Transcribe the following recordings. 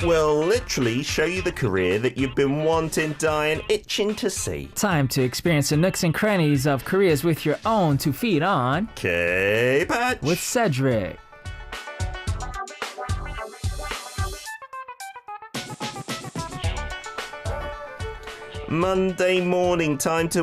will literally show you the career that you've been wanting, dying, itching to see. Time to experience the nooks and crannies of careers with your own 2 feet on K-Patch with Cedric. Monday morning, time to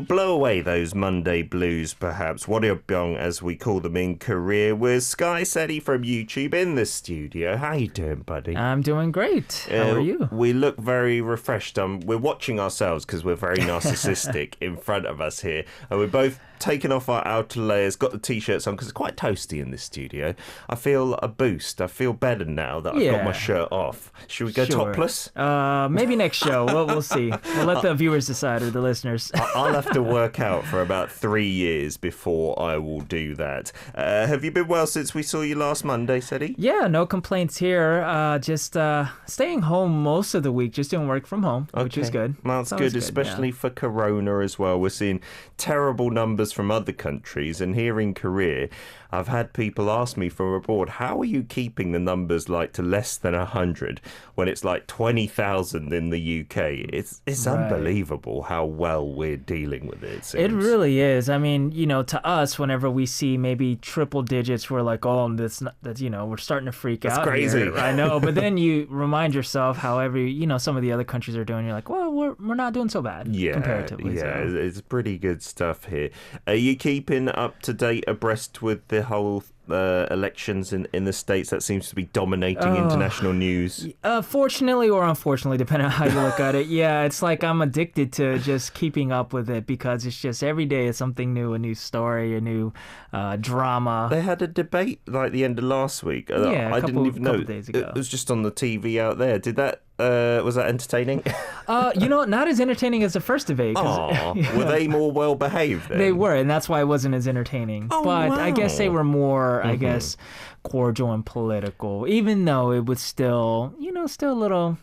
blow away those Monday blues, perhaps. Warriorbyong, as we call them in Korea, with Sky Seti from YouTube in the studio. How you doing, buddy? I'm doing great. How are you? We look very refreshed. We're watching ourselves because we're very narcissistic in front of us here. And we're both taken off our outer layers, got the t-shirts on because it's quite toasty in this studio. I feel a boost. I feel better now that I've got my shirt off. Should we go topless? Maybe next show. We'll see. We'll let the viewers decide, or the listeners. I'll have to work out for about 3 years before I will do that. Have you been well since we saw you last Monday, Seti? Yeah, no complaints here. Just staying home most of the week, just doing work from home, which is good. Well, that's good, especially for Corona as well. We're seeing terrible numbers from other countries, and here in Korea, I've had people ask me from abroad, how are you keeping the numbers like to less than 100 when it's like 20,000 in the UK? It's unbelievable how well we're dealing with it. It really is. I mean, to us, whenever we see maybe triple digits, we're like, oh, that's we're starting to freak out. That's crazy. Here. I know. But then you remind yourself however, some of the other countries are doing. You're like, well, we're not doing so bad comparatively. Yeah, so. It's pretty good stuff here. Are you keeping up to date abreast with the whole elections in the States? That seems to be dominating international news. Fortunately or unfortunately, depending on how you look at it. Yeah, it's like I'm addicted to just keeping up with it because it's just every day is something new, a new story, a new drama. They had a debate like the end of last week. I didn't even know. Days ago. It was just on the TV out there. Did that? Was that entertaining? Not as entertaining as the first debate. Were they more well behaved then? They were, and that's why it wasn't as entertaining. But wow. I guess they were more, cordial and political, even though it was still, still a little,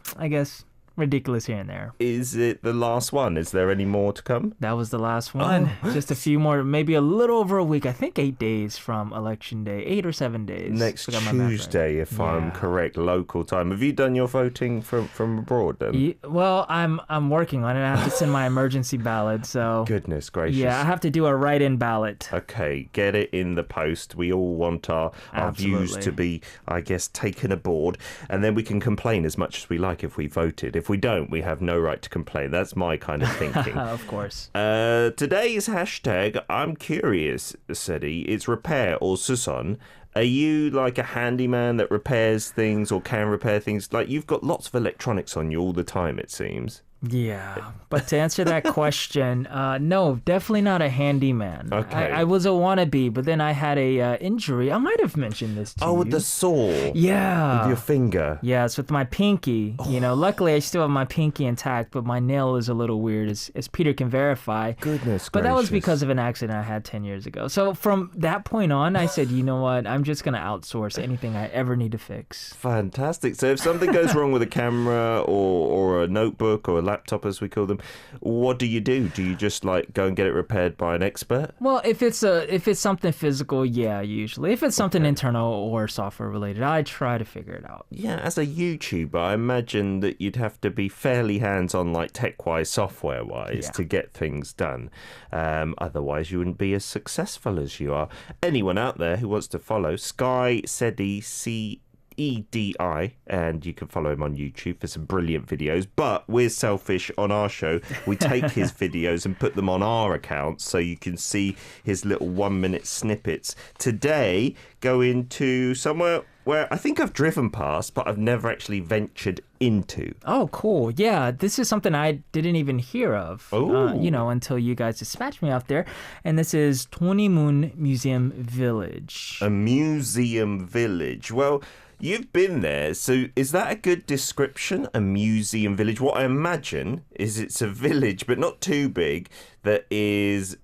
ridiculous here and there. Is it the last one? Is there any more to come? That was the last one. Just a few more, maybe a little over a week. I think 8 days from election day, 8 or 7 days. Next Tuesday, if I'm correct, local time. Have you done your voting from abroad then? Well, I'm working on it. I have to send my emergency ballot. So goodness gracious. Yeah, I have to do a write-in ballot. Okay, get it in the post. We all want our views to be, taken aboard, and then we can complain as much as we like if we voted. If we don't, we have no right to complain. That's my kind of thinking. Of course. Today's hashtag, I'm curious, Seti, it's repair or suson. Are you like a handyman that repairs things or can repair things? Like, you've got lots of electronics on you all the time, it seems. Yeah, but to answer that question, no, definitely not a handyman. Okay. I was a wannabe, but then I had a injury. I might have mentioned this to you. Oh, with the saw? Yeah. With your finger? Yeah, it's with my pinky. Luckily I still have my pinky intact, but my nail is a little weird, as Peter can verify. Goodness But that was because of an accident I had 10 years ago. So from that point on, I said, you know what, I'm just going to outsource anything I ever need to fix. Fantastic. So if something goes wrong with a camera or a notebook or a laptop, as we call them, what do you do? Do you just go and get it repaired by an expert? Well, if it's something physical, yeah, usually. If it's something internal or software related, I try to figure it out. Yeah, as a YouTuber, I imagine that you'd have to be fairly hands-on, tech-wise, software-wise, to get things done. Otherwise, you wouldn't be as successful as you are. Anyone out there who wants to follow Sky Seti, EDI, and you can follow him on YouTube for some brilliant videos. But we're selfish on our show. We take his videos and put them on our accounts so you can see his little 1-minute snippets. Today, go into somewhere where I think I've driven past, but I've never actually ventured into. Oh, cool. Yeah, this is something I didn't even hear of, until you guys dispatched me out there. And this is Donuimun Museum Village. A museum village. Well, you've been there, so is that a good description? A museum village? What I imagine is it's a village, but not too big, that is,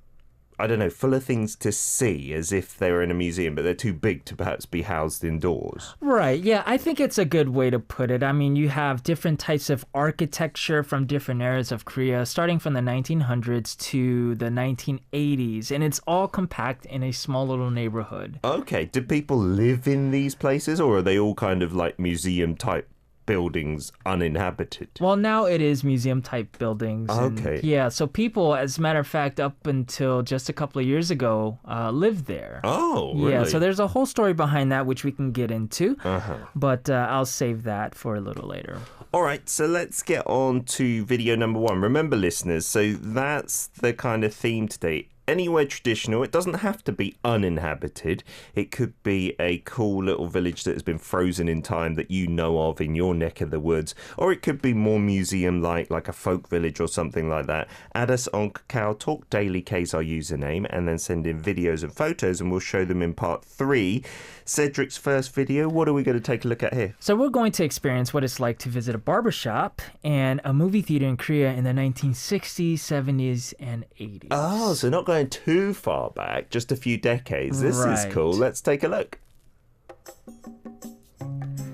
I don't know, full of things to see, as if they were in a museum, but they're too big to perhaps be housed indoors. Right, yeah, I think it's a good way to put it. I mean, you have different types of architecture from different eras of Korea, starting from the 1900s to the 1980s, and it's all compact in a small little neighborhood. Okay, do people live in these places, or are they all kind of like museum type buildings uninhabited? Well, now it is museum-type buildings. Okay. Yeah, so people, as a matter of fact, up until just a couple of years ago, lived there. Oh, really? Yeah, so there's a whole story behind that, which we can get into. Uh-huh. But I'll save that for a little later. All right, so let's get on to video number 1. Remember, listeners, so that's the kind of theme today. Anywhere traditional. It doesn't have to be uninhabited. It could be a cool little village that has been frozen in time that you know of in your neck of the woods, or it could be more museum-like a folk village or something like that. Add us on Kakao Talk Daily K's our username, and then send in videos and photos, and we'll show them in part 3. Cedric's first video, what are we going to take a look at here? So we're going to experience what it's like to visit a barbershop and a movie theater in Korea in the 1960s, 70s, and 80s. Oh, so not going too far back, just a few decades. This is cool. Let's take a look.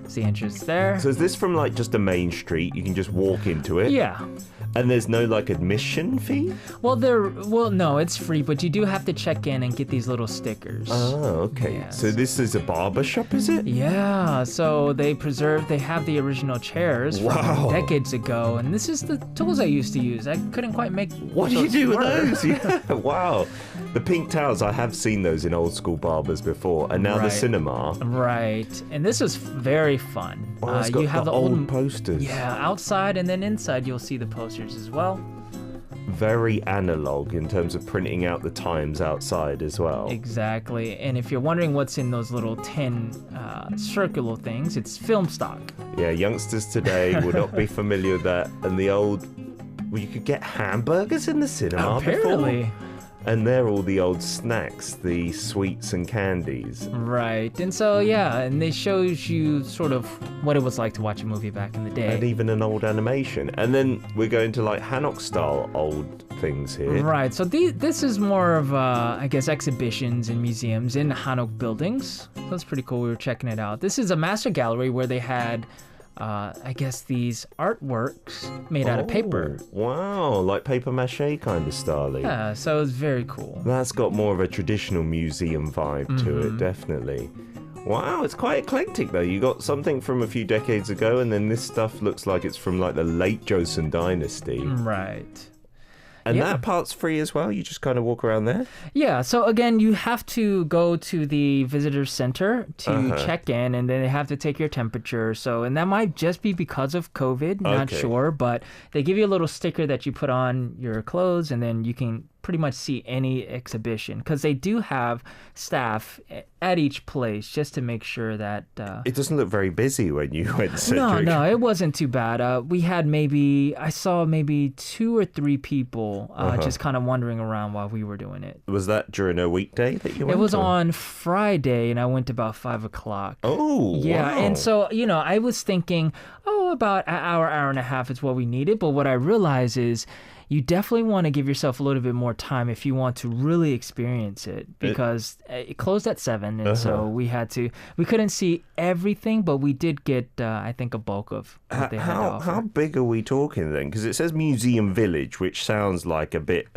It's the entrance there. So is this from like just a main street? You can just walk into it? Yeah. And there's no like admission fee? Well, no, it's free, but you do have to check in and get these little stickers. Oh, okay. Yes. So this is a barber shop, is it? Yeah, so they have the original chairs from decades ago, and this is the tools I used to use. I couldn't quite make. What do you do with those? Yeah, wow. The pink towels, I have seen those in old school barbers before, and now the cinema. Right, and this was very fun. Well, it's got you have the old posters. Yeah, outside and then inside you'll see the posters as well. Very analog in terms of printing out the times outside as well. Exactly, and if you're wondering what's in those little tin circular things, it's film stock. Yeah, youngsters today would not be familiar with that. And the old, well, you could get hamburgers in the cinema Apparently. before. And they're all the old snacks, the sweets and candies. Right, and so yeah, and it shows you sort of what it was like to watch a movie back in the day. And even an old animation. And then we're going to like Hanok style old things here. Right, so this is more of, I guess, exhibitions and museums in Hanok buildings. So that's pretty cool, we were checking it out. This is a master gallery where they had I guess these artworks made out of paper. Wow, like paper mache kind of style. Yeah, so it's very cool. That's got more of a traditional museum vibe to it, definitely. Wow, it's quite eclectic though. You got something from a few decades ago, and then this stuff looks like it's from like the late Joseon dynasty. Right. And that part's free as well? You just kind of walk around there? Yeah, so again, you have to go to the visitor center to check in, and then they have to take your temperature. So, and that might just be because of COVID, not sure, but they give you a little sticker that you put on your clothes, and then you can pretty much see any exhibition, because they do have staff at each place just to make sure that it doesn't look very busy when you went, Cedric. No, it wasn't too bad. I saw maybe 2 or 3 people just kind of wandering around while we were doing it. Was that during a weekday that you went? It was on Friday, and I went about 5 o'clock. Oh, yeah. Wow. And so, I was thinking, about an hour and a half is what we needed. But what I realized is you definitely want to give yourself a little bit more time if you want to really experience it, because it closed at 7, and so we couldn't see everything, but we did get, I think, a bulk of what they had to offer. How big are we talking then? Because it says museum village, which sounds like a bit,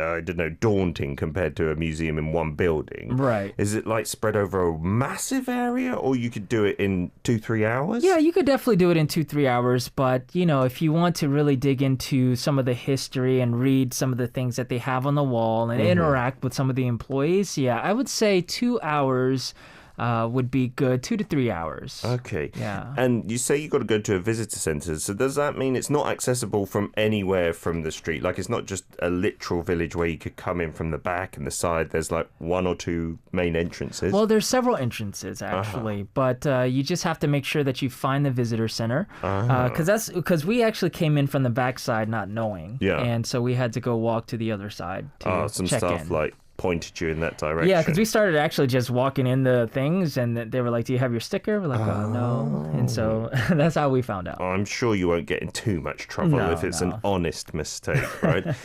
daunting compared to a museum in one building. Right. Is it like spread over a massive area, or you could do it in 2-3 hours? Yeah, you could definitely do it in 2-3 hours, but, if you want to really dig into some of the history and read some of the things that they have on the wall and interact with some of the employees, I would say 2 hours would be good, 2 to 3 hours. Okay. Yeah. And you say you got to go to a visitor centre, so does that mean it's not accessible from anywhere from the street? Like, it's not just a literal village where you could come in from the back and the side. There's like 1 or 2 main entrances. Well, there's several entrances actually, but you just have to make sure that you find the visitor center, because we actually came in from the back side not knowing, and so we had to go walk to the other side to some check stuff in. like pointed you in that direction. Yeah, because we started actually just walking in the things, and they were like, "Do you have your sticker?" We're like, no. And so that's how we found out. I'm sure you won't get in too much trouble if it's an honest mistake, right?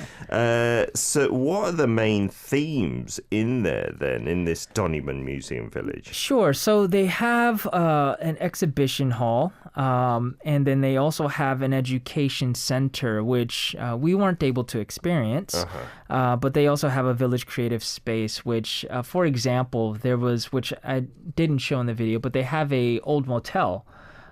So what are the main themes in there then, in this Donuimun Museum Village? Sure. So they have an exhibition hall, and then they also have an education center, which we weren't able to experience. But they also have a village creative space, which, for example, there was, which I didn't show in the video, but they have a old motel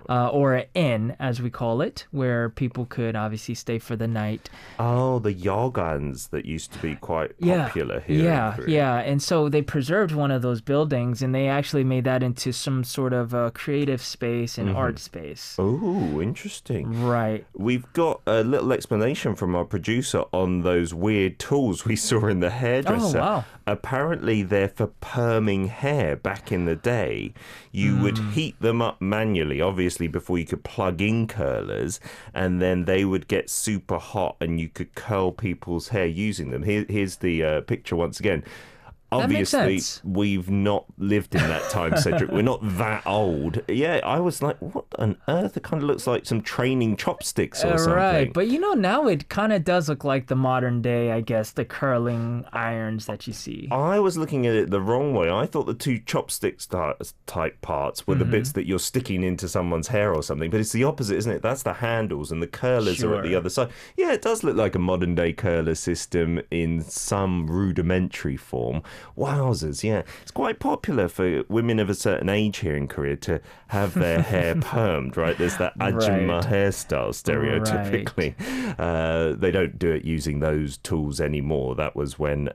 or an inn, as we call it, where people could obviously stay for the night. Oh, the yogans that used to be quite popular here. Yeah, yeah. And so they preserved one of those buildings, and they actually made that into some sort of creative space and art space. Oh, interesting. Right. We've got a little explanation from our producer on those weird tools we saw in the hairdresser. Oh, wow. Apparently, they're for perming hair back in the day. You would heat them up manually, obviously, before you could plug in curlers, and then they would get super hot and you could curl people's hair using them. Here's the picture once again. Obviously, we've not lived in that time, Cedric. We're not that old. Yeah, I was like, what on earth? It kind of looks like some training chopsticks or something. Right, but now it kind of does look like the modern day, I guess, the curling irons that you see. I was looking at it the wrong way. I thought the two chopsticks type parts were the bits that you're sticking into someone's hair or something, but it's the opposite, isn't it? That's the handles, and the curlers are at the other side. Yeah, it does look like a modern day curler system in some rudimentary form. Wowzers, yeah. It's quite popular for women of a certain age here in Korea to have their hair permed, right? There's that ajumma hairstyle stereotypically. Right. They don't do it using those tools anymore. That was when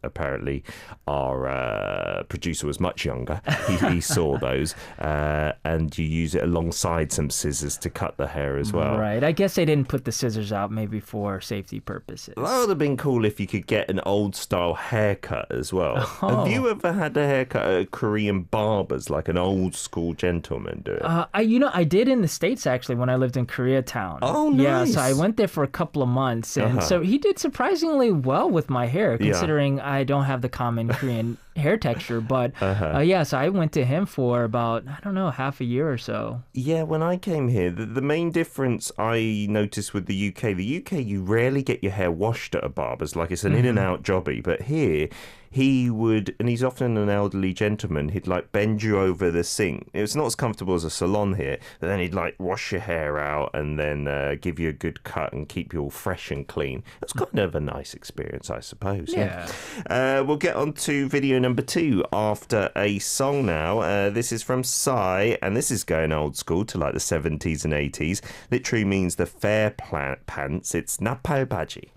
apparently our producer was much younger. He saw those, and you use it alongside some scissors to cut the hair as well. Right. I guess they didn't put the scissors out maybe for safety purposes. That would have been cool if you could get an old style haircut as well. Have you ever had a haircut at a Korean barber's, like an old school gentleman do it? I did in the States actually when I lived in Koreatown. Oh, nice. Yeah, so I went there for a couple of months, and so he did surprisingly well with my hair, considering I don't have the common Korean hair texture. But so I went to him for about, I don't know, half a year or so. Yeah, when I came here, the main difference I noticed with the UK, you rarely get your hair washed at a barber's, like it's an in and out jobby, but here he would, and he's often an elderly gentleman, he'd like bend you over the sink. It's not as comfortable as a salon here, but then he'd like wash your hair out and then give you a good cut and keep you all fresh and clean. It's kind of a nice experience, I suppose. Yeah. We'll get on to video number 2 after a song now. This is from Psy, and this is going old school to like the 70s and 80s. Literally means the fair pants. It's napao baji.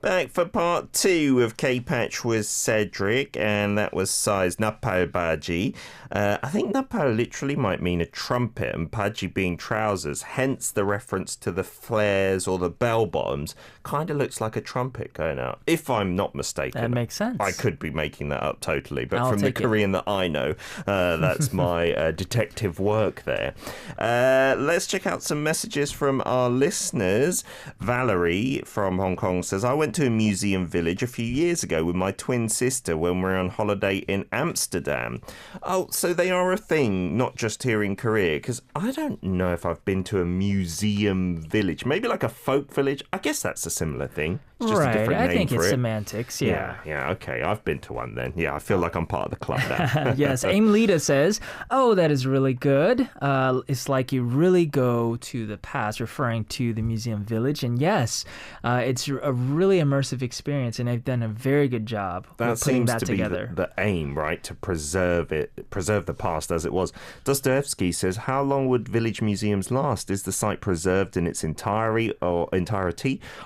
Back for part 2 of K-Patch with Cedric, and that was Psy's Napao Baji. I think Napao literally might mean a trumpet, and Baji being trousers, hence the reference to the flares or the bell-bottoms. Kind of looks like a trumpet going out, if I'm not mistaken. That makes sense. I could be making that up totally, but from the Korean that I know, that's my detective work there. Let's check out some messages from our listeners. Valerie from Hong Kong says, I went to a museum village a few years ago with my twin sister when we were on holiday in Amsterdam. Oh, so they are a thing, not just here in Korea, because I don't know if I've been to a museum village. Maybe like a folk village. I guess that's a similar thing. It's just a different name I think for it's it. semantics, yeah. Yeah, okay. I've been to one then. Yeah, I feel like I'm part of the club now. Yes, Aim Lita says, oh, that is really good. It's like you really go to the past, referring to the museum village. And yes, it's a really immersive experience, and they've done a very good job of putting that together. Be the aim, right? To preserve the past as it was. Dostoevsky says, how long would village museums last? Is the site preserved in its entirety, or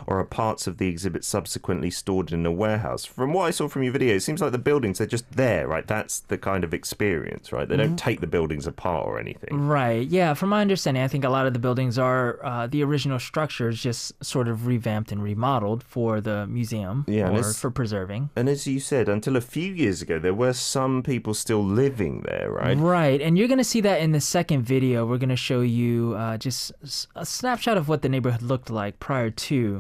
are parts of the exhibit subsequently stored in a warehouse? From what I saw from your video, it seems like the buildings, they're just there, right? That's the kind of experience, right? They don't take the buildings apart or anything. Right, yeah. From my understanding, I think a lot of the buildings are the original structures, just sort of revamped and remodeled for the museum, or for preserving. And as you said, until a few years ago, there were some people still living there, right? Right, and you're going to see that in the second video. We're going to show you just a snapshot of what the neighborhood looked like prior to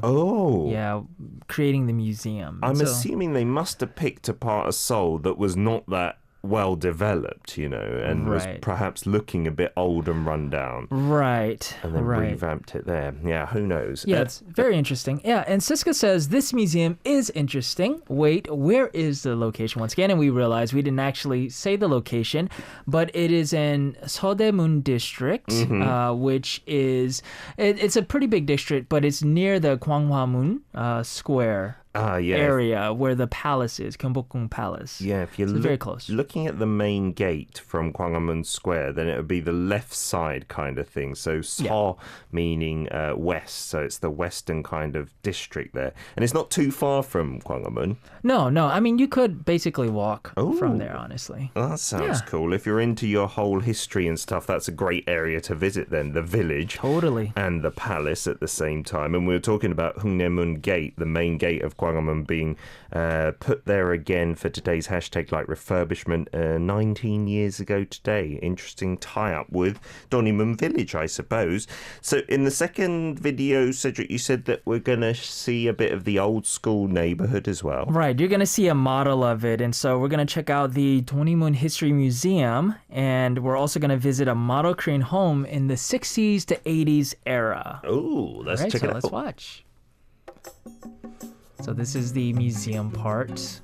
creating the museum. I'm assuming they must have picked apart a Seoul that was not that well developed, and was perhaps looking a bit old and run down. Right. And then revamped it there. Yeah, who knows? Yeah, it's very interesting. Yeah, and Siska says, this museum is interesting. Wait, where is the location once again? And we realized we didn't actually say the location, but it is in Donuimun district, which is, it's a pretty big district, but it's near the Gwanghwamun Square. area where the palace is, Gyeongbokgung Palace. Yeah, if you're very close. Looking at the main gate from Gwanghwamun Square, then it would be the left side kind of thing. So So meaning west, so it's the western kind of district there. And it's not too far from Gwanghwamun. No. I mean, you could basically walk from there, honestly. Well, that sounds cool. If you're into your whole history and stuff, that's a great area to visit then, the village. Totally. And the palace at the same time. And we were talking about Hungnaemun Gate, the main gate of Gwanghwamun, being put there again for today's hashtag like refurbishment 19 years ago today. Interesting tie-up with Donuimun Village, I suppose. So in the second video, Cedric, you said that we're going to see a bit of the old school neighborhood as well. Right, you're going to see a model of it. And so we're going to check out the Donuimun History Museum, and we're also going to visit a model Korean home in the 60s to 80s era. Oh, let's check it out. Let's watch. So this is the museum part.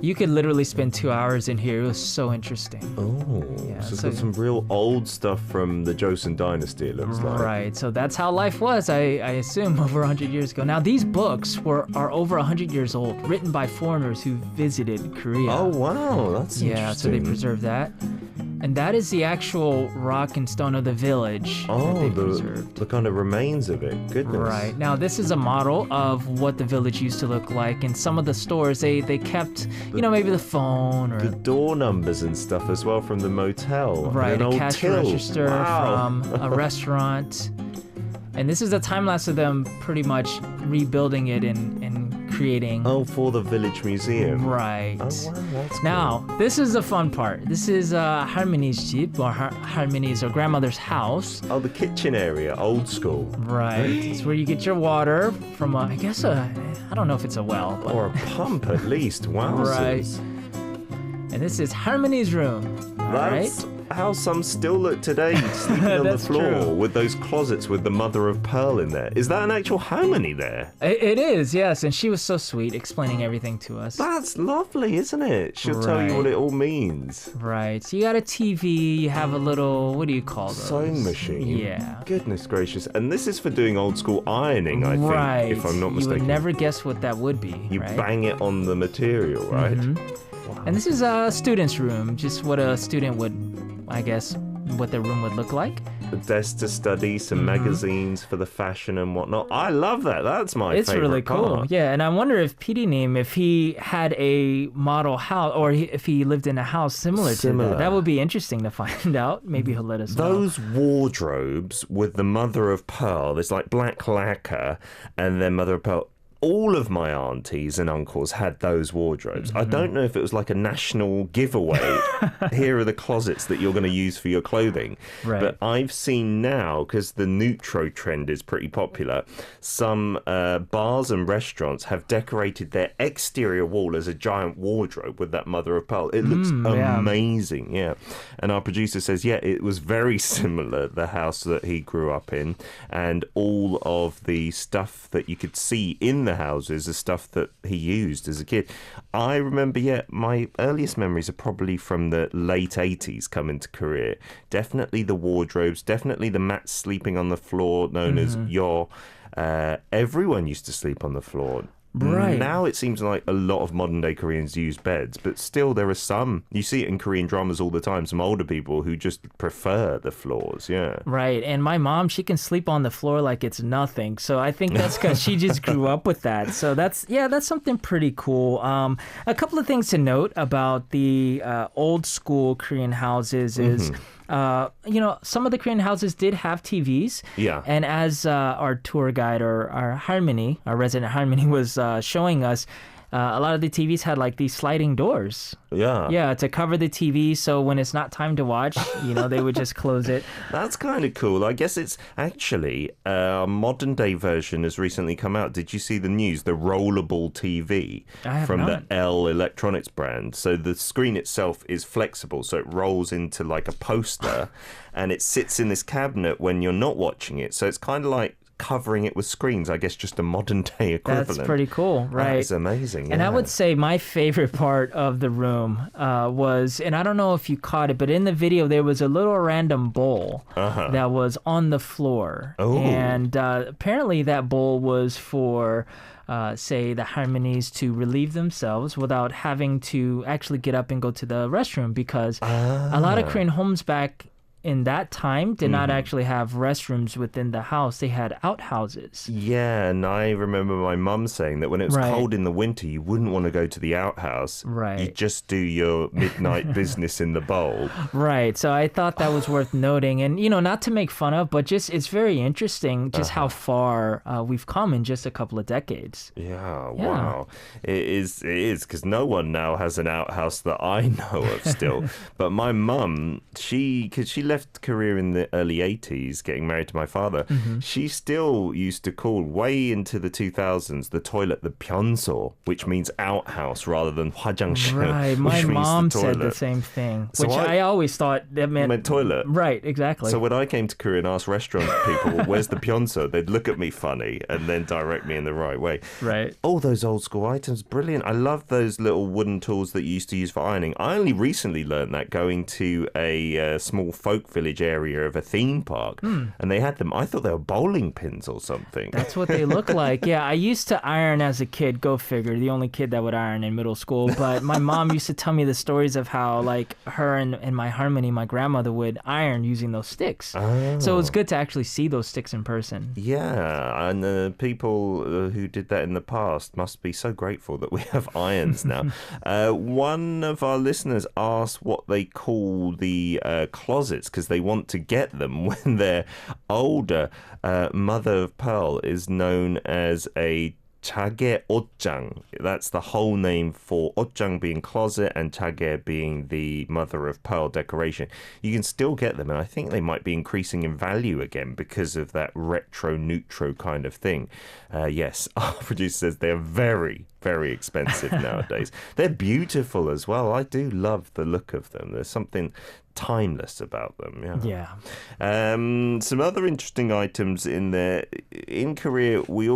You could literally spend 2 hours in here. It was so interesting. Oh, yeah, so it's got some real old stuff from the Joseon Dynasty, it looks like. Right, so that's how life was, I assume, over 100 years ago. Now, these books are over 100 years old, written by foreigners who visited Korea. Oh, wow, that's interesting. Yeah, so they preserved that. And that is the actual rock and stone of the village that they preserved. The kind of remains of it. Goodness. Right. Now, this is a model of what the village used to look like. In some of the stores, they kept, maybe the phone or... The door numbers and stuff as well from the motel. Right, a cash register from a restaurant. And this is a time-lapse of them pretty much rebuilding it and creating... Oh, for the village museum. Right. Oh, wow, that's cool. Now, this is the fun part. This is 할머니's 집, or 할머니's or grandmother's house. Oh, the kitchen area, old school. Right. It's where you get your water from, I don't know if it's a well. But... Or a pump, at least. Wow. Right. And this is harmony's room. That's how some still look today, sleeping on the floor with those closets with the mother of pearl in there. Is that an actual harmony there? It is, yes. And she was so sweet, explaining everything to us. That's lovely, isn't it? She'll tell you what it all means. Right. So you got a TV, you have a little, what do you call those? Sewing machine. Yeah. Goodness gracious. And this is for doing old school ironing, I think, if I'm not mistaken. You would never guess what that would be. You bang it on the material, right? Wow. And this is a student's room, just what a student would, I guess, what their room would look like. A desk to study, some magazines for the fashion and whatnot. I love that. That's my favorite It's really cool. part. Yeah, and I wonder if PD님, if he had a model house, or if he lived in a house similar to that. That would be interesting to find out. Maybe he'll let us know. Those wardrobes with the mother of pearl, there's like black lacquer and then mother of pearl. All of my aunties and uncles had those wardrobes. I don't know if it was like a national giveaway. Here are the closets that you're going to use for your clothing. Right. But I've seen now, because the neutro trend is pretty popular, some bars and restaurants have decorated their exterior wall as a giant wardrobe with that mother of pearl. It looks amazing, yeah. And our producer says, it was very similar, the house that he grew up in, and all of the stuff that you could see in the houses is stuff that he used as a kid. I remember, my earliest memories are probably from the late 80s coming to Korea. Definitely the wardrobes, definitely the mats sleeping on the floor known as yor. Everyone used to sleep on the floor. Right. Now it seems like a lot of modern day Koreans use beds, but still there are some, you see it in Korean dramas all the time, some older people who just prefer the floors, Right, and my mom, she can sleep on the floor like it's nothing, so I think that's because she just grew up with that. So that's something pretty cool. A couple of things to note about the old school Korean houses is... some of the Korean houses did have TVs. Yeah. And as our tour guide or our harmony, our resident harmony was showing us, a lot of the TVs had like these sliding doors. Yeah. Yeah, to cover the TV, so when it's not time to watch, they would just close it. That's kind of cool. I guess it's actually a modern day version has recently come out. Did you see the news? The rollable TV from the L Electronics brand. So the screen itself is flexible, so it rolls into like a poster and it sits in this cabinet when you're not watching it. So it's kind of like covering it with screens, I guess, just a modern day equivalent. That's pretty cool, right? That's amazing. And I would say my favorite part of the room was, and I don't know if you caught it, but in the video there was a little random bowl that was on the floor. Oh. And apparently that bowl was for say, the harmonies to relieve themselves without having to actually get up and go to the restroom, because a lot of Korean homes back in that time did not actually have restrooms within the house. They had outhouses. Yeah, and I remember my mum saying that when it was cold in the winter, you wouldn't want to go to the outhouse. Right. You just do your midnight business in the bowl. Right. So I thought that was worth noting. And, not to make fun of, but just it's very interesting just how far we've come in just a couple of decades. Yeah, wow. It is, because no one now has an outhouse that I know of still. But my mum, because she left Korea in the early 80s, getting married to my father, she still used to call, way into the 2000s, the toilet the pyeonso, which means outhouse rather than 화장실. Right, my mom said the same thing, which I always thought that meant toilet. Right, exactly. So when I came to Korea and asked restaurant people, where's the pyeonso, they'd look at me funny and then direct me in the right way. Right. All those old school items, brilliant. I love those little wooden tools that you used to use for ironing. I only recently learned that going to a small folk village area of a theme park, and they had them. I thought they were bowling pins or something. That's what they look like. Yeah, I used to iron as a kid. Go figure. The only kid that would iron in middle school. But my mom used to tell me the stories of how, like, her and my harmony, my grandmother, would iron using those sticks. Oh. So it was good to actually see those sticks in person. Yeah, and the people who did that in the past must be so grateful that we have irons now. One of our listeners asked what they call the closets, because they want to get them when they're older. Mother of pearl is known as a 자개 옷장. That's the whole name for 옷장 being closet and 자개 being the mother of pearl decoration. You can still get them, and I think they might be increasing in value again because of that retro-neutro kind of thing. Yes, our producer says they're very, very expensive nowadays. They're beautiful as well. I do love the look of them. There's something timeless about them. Yeah. Some other interesting items in there. In Korea, we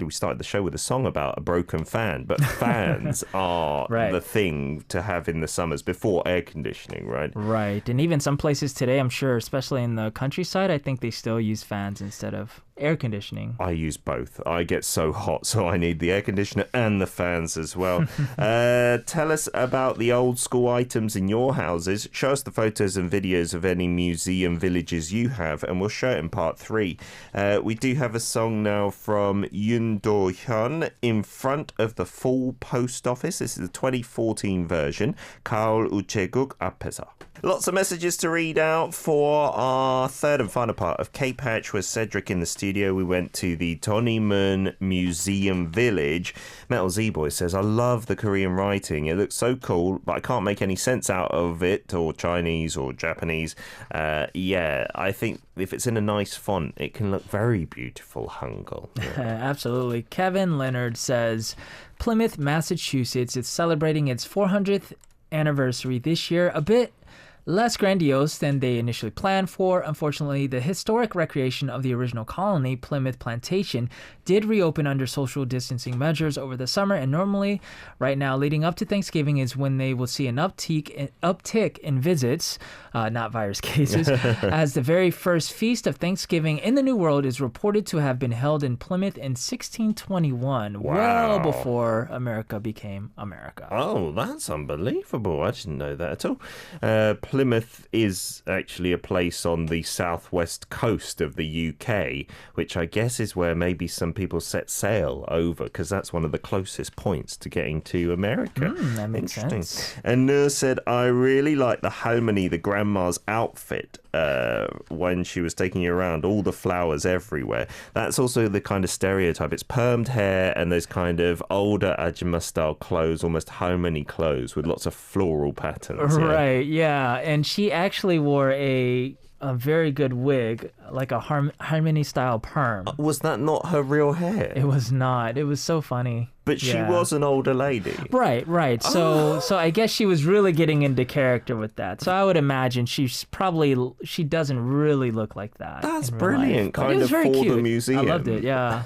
started the show with a song about a broken fan, but fans are the thing to have in the summers before air conditioning, right? Right. And even some places today, I'm sure, especially in the countryside, I think they still use fans instead of air conditioning. I use both. I get so hot, so I need the air conditioner and the fans as well. Tell us about the old school items in your houses. Show us the photos and videos of any museum villages you have, and we'll show it in part 3. We do have a song now from Yoon Do-hyun, In Front of the Full Post Office. This is the 2014 version. 가을 우체국 앞에서. Lots of messages to read out for our third and final part of K-Patch with Cedric in the studio. We went to the Donuimun Museum Village. Metal Z-Boy says, I love the Korean writing. It looks so cool, but I can't make any sense out of it, or Chinese or Japanese. I think if it's in a nice font, it can look very beautiful, Hangul. Yeah. Absolutely. Kevin Leonard says, Plymouth, Massachusetts is celebrating its 400th anniversary this year. A bit less grandiose than they initially planned for. Unfortunately, the historic recreation of the original colony, Plymouth Plantation, did reopen under social distancing measures over the summer, and normally right now leading up to Thanksgiving is when they will see an uptick in visits, not virus cases, as the very first feast of Thanksgiving in the New World is reported to have been held in Plymouth in 1621, well before America became America. Oh, that's unbelievable. I didn't know that at all. Plymouth is actually a place on the southwest coast of the UK, which I guess is where maybe some people set sail over, because that's one of the closest points to getting to America. That makes sense. And Nur said, I really like the harmony, the grandma's outfit, when she was taking you around, all the flowers everywhere. That's also the kind of stereotype. It's permed hair and those kind of older ajumma style clothes, almost harmony clothes with lots of floral patterns. Right, yeah. And she actually wore a very good wig, like a harmony style perm. Was that not her real hair? It was not. It was so funny. But she was an older lady. Right. So I guess she was really getting into character with that. So I would imagine she doesn't really look like that. That's brilliant. Kind of very for cute. the museum. I loved it, yeah.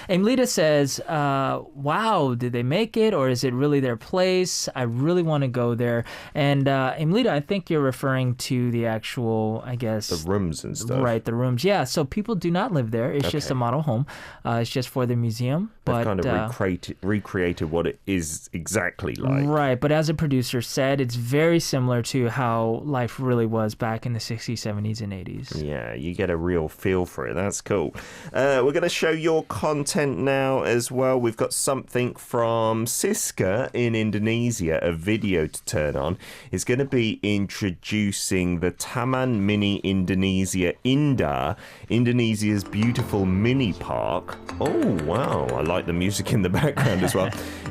Emlita says, wow, did they make it or is it really their place? I really want to go there. And Emlita, I think you're referring to the actual, I guess... The rooms and stuff. Right, the rooms. Yeah, so people do not live there. It's just a model home. It's just for the museum. They've kind of recreated what it is exactly like. Right, but as a producer said, it's very similar to how life really was back in the 60s, 70s, and 80s. Yeah, you get a real feel for it. That's cool. We're going to show your content now as well. We've got something from Siska in Indonesia, a video to turn on. It's going to be introducing the Taman Mini Indonesia Indah, Indonesia's beautiful mini park. Oh, wow. I like the music in the background as well.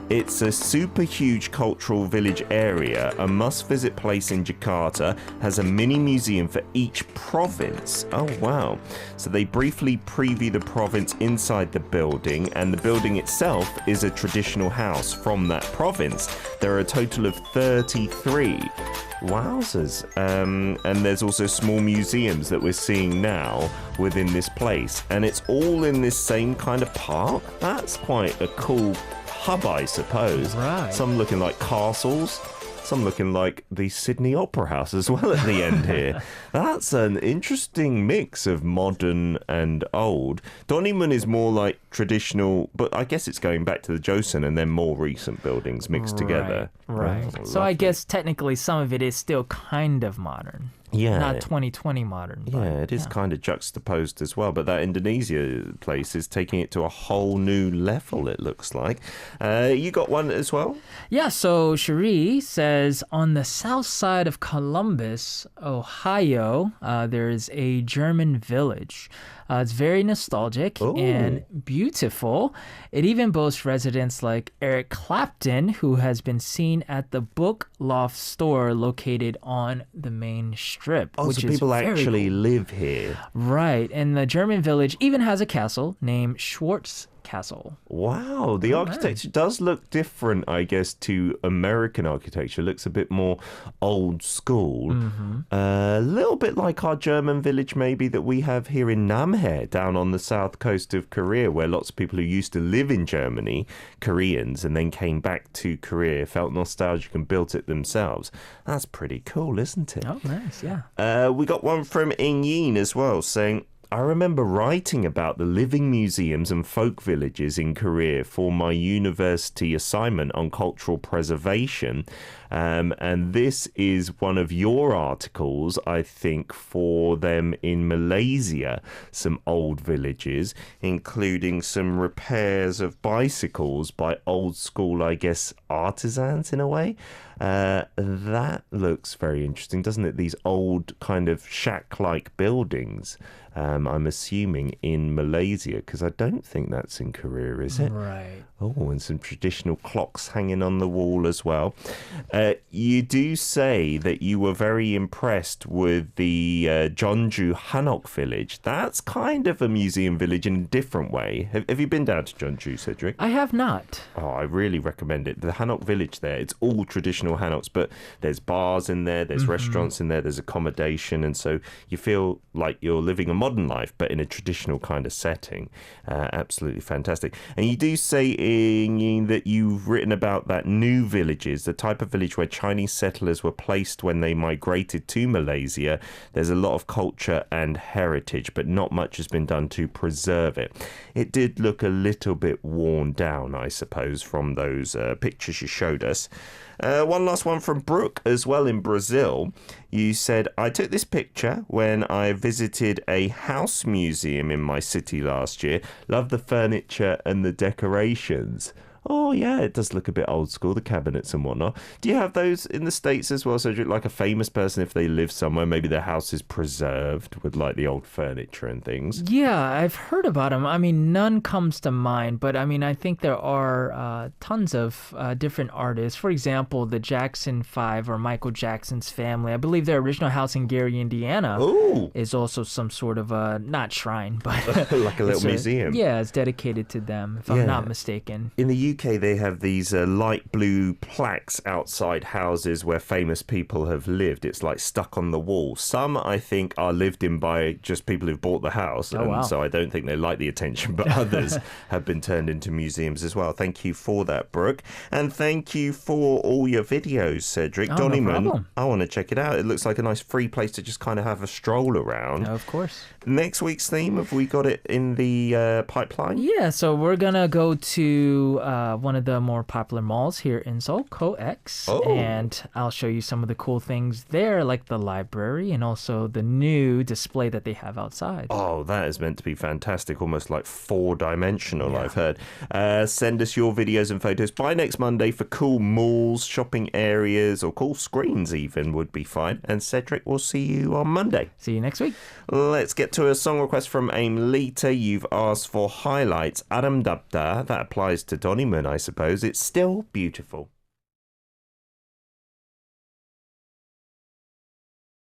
It's a super huge cultural village area, a must-visit place in Jakarta, has a mini museum for each province. Oh, wow. So they briefly preview the province inside the building, and the building itself is a traditional house from that province. There are a total of 33. Wowzers. And there's also small museums that we're seeing now within this place. And it's all in this same kind of park. That's quite a cool hub, I suppose. Right. Some looking like castles. Some looking like the Sydney Opera House as well at the end here. That's an interesting mix of modern and old. Donuimun is more like traditional, but I guess it's going back to the Joseon and then more recent buildings mixed together. Right. Oh, so I guess technically some of it is still kind of modern. Yeah. Not 2020 modern. But, yeah, it is kind of juxtaposed as well. But that Indonesia place is taking it to a whole new level, it looks like. You got one as well? Yeah, so Cherie says on the south side of Columbus, Ohio, there's a German village. It's very nostalgic and beautiful. It even boasts residents like Eric Clapton, who has been seen at the Book Loft store located on the main strip. Oh, which so is people actually cool. live here. Right, and the German village even has a castle named Schwartz Castle. Wow, the architecture does look different, I guess, to American architecture. It looks a bit more old school. A little bit like our German village, maybe, that we have here in Namhae, down on the south coast of Korea, where lots of people who used to live in Germany, Koreans, and then came back to Korea, felt nostalgic and built it themselves. That's pretty cool, isn't it? Oh, nice, yeah. We got one from Ing Yin as well, saying, I remember writing about the living museums and folk villages in Korea for my university assignment on cultural preservation. And this is one of your articles, I think, for them in Malaysia, some old villages, including some repairs of bicycles by old school, I guess, artisans in a way. That looks very interesting, doesn't it? These old kind of shack-like buildings. I'm assuming in Malaysia, because I don't think that's in Korea, is it? Right. Oh, and some traditional clocks hanging on the wall as well. You do say that you were very impressed with the Jeonju Hanok village. That's kind of a museum village in a different way. Have you been down to Jeonju, Cedric? I have not. Oh, I really recommend it. The Hanok village there, it's all traditional Hanoks, but there's bars in there, there's restaurants in there, there's accommodation, and so you feel like you're living a modern life, but in a traditional kind of setting. Absolutely fantastic. And you do say that you've written about that new villages, the type of village where Chinese settlers were placed when they migrated to Malaysia. There's a lot of culture and heritage, but not much has been done to preserve it. It did look a little bit worn down, I suppose, from those pictures you showed us. One last one from Brooke as well in Brazil. You said, I took this picture when I visited a house museum in my city last year. Love the furniture and the decorations. Oh, yeah, it does look a bit old school, the cabinets and whatnot. Do you have those in the States as well? So, like a famous person, if they live somewhere, maybe their house is preserved with like the old furniture and things? Yeah, I've heard about them. I mean, none comes to mind, but I mean, I think there are tons of different artists. For example, the Jackson Five or Michael Jackson's family. I believe their original house in Gary, Indiana, Ooh. is also some sort of a, not shrine, but Like a little museum. Yeah, it's dedicated to them, if I'm not mistaken. In the UK, they have these light blue plaques outside houses where famous people have lived. It's like stuck on the wall. Some, I think, are lived in by just people who've bought the house. Oh, wow. So I don't think they like the attention, but others have been turned into museums as well. Thank you for that, Brooke. And thank you for all your videos, Cedric. Oh, no Donuimun, problem. I want to check it out. It looks like a nice free place to just kind of have a stroll around. Of course. Next week's theme, have we got it in the pipeline? Yeah, so we're gonna go to one of the more popular malls here in Seoul, COEX, and I'll show you some of the cool things there, like the library and also the new display that they have outside. Oh, that is meant to be fantastic, almost like four-dimensional, I've heard. Send us your videos and photos by next Monday for cool malls, shopping areas, or cool screens even would be fine. And Cedric, we'll see you on Monday. See you next week. Let's get to a song request from Aim Lita. You've asked for Highlights, Adam Dabda. That applies to Donuimun, I suppose. It's still beautiful.